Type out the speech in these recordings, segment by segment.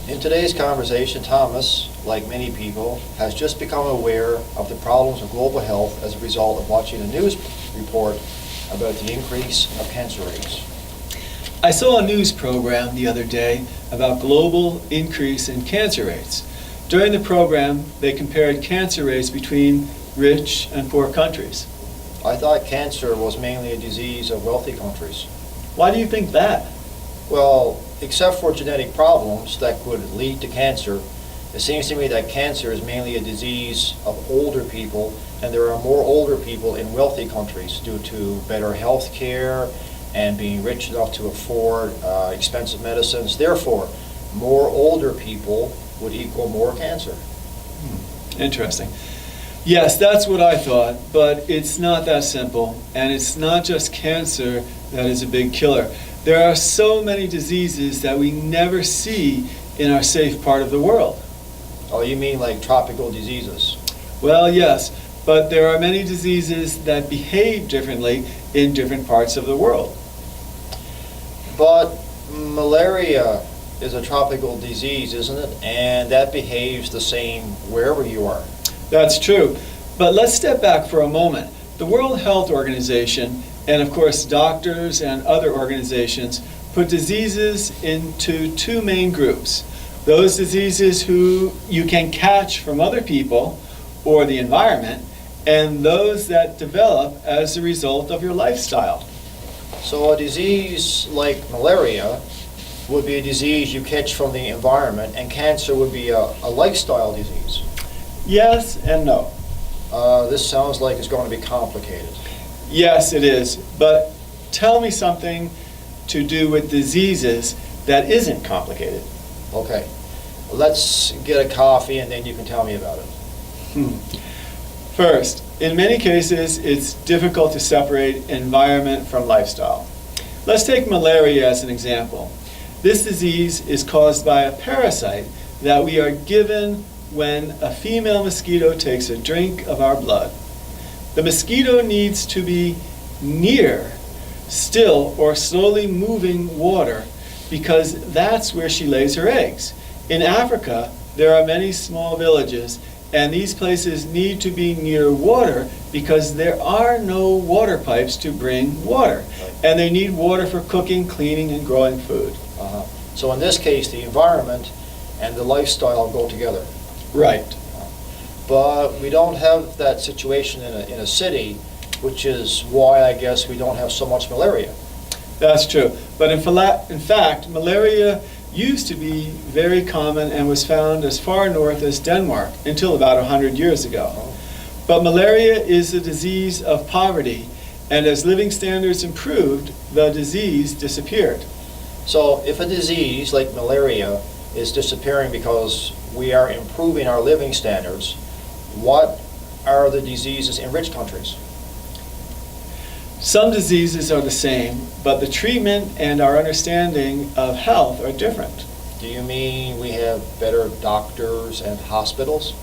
In today's conversation, Thomas, like many people, has just become aware of the problems of global health as a result of watching a news report about the increase of cancer rates. I saw a news program the other day about global increase in cancer rates. During the program, they compared cancer rates between rich and poor countries. I thought cancer was mainly a disease of wealthy countries. Why do you think that? Well, except for genetic problems that could lead to cancer, it seems to me that cancer is mainly a disease of older people, and there are more older people in wealthy countries due to better health care and being rich enough to afford expensive medicines. Therefore, more older people would equal more cancer. Interesting. Yes, that's what I thought, but it's not that simple, and it's not just cancer that is a big killer. There are so many diseases that we never see in our safe part of the world. Oh, you mean like tropical diseases? Well, yes, but there are many diseases that behave differently in different parts of the world. But malaria is a tropical disease, isn't it? And that behaves the same wherever you are. That's true, but let's step back for a moment. The World Health Organization, and of course doctors and other organizations, put diseases into two main groups. Those diseases who you can catch from other people or the environment, and those that develop as a result of your lifestyle. So a disease like malaria would be a disease you catch from the environment, and cancer would be a lifestyle disease. Yes and no. This sounds like it's going to be complicated. Yes, it is, but tell me something to do with diseases that isn't complicated. Okay, let's get a coffee and then you can tell me about it. First, in many cases, it's difficult to separate environment from lifestyle. Let's take malaria as an example. This disease is caused by a parasite that we are given when a female mosquito takes a drink of our blood. The mosquito needs to be near still or slowly moving water because that's where she lays her eggs. In Africa, there are many small villages, and these places need to be near water because there are no water pipes to bring water. And they need water for cooking, cleaning, and growing food. So in this case, the environment and the lifestyle go together. Right. But we don't have that situation in a city, which is why I guess we don't have so much malaria. That's true. But in fact, malaria used to be very common and was found as far north as Denmark until about 100 years ago. But malaria is a disease of poverty, and as living standards improved, the disease disappeared. So if a disease like malaria is disappearing because we are improving our living standards, what are the diseases in rich countries? Some diseases are the same, but the treatment and our understanding of health are different. Do you mean we have better doctors and hospitals?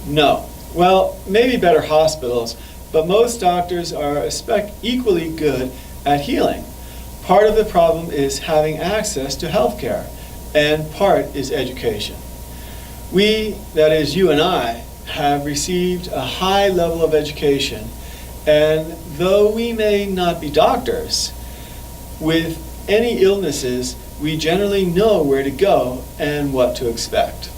No. Well, maybe better hospitals, but most doctors are equally good at healing. Part of the problem is having access to health care, and part is education. We, that is you and I, have received a high level of education, and though we may not be doctors, with any illnesses, we generally know where to go and what to expect.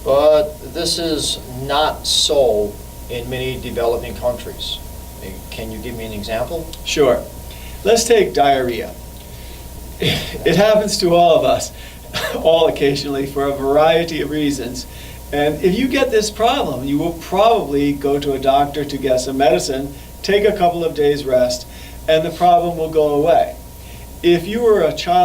But this is not so in many developing countries. Can you give me an example? Sure. Let's take diarrhea. It happens to all of us, all occasionally, for a variety of reasons. And if you get this problem, you will probably go to a doctor to get some medicine, take a couple of days rest, and the problem will go away. If you were a child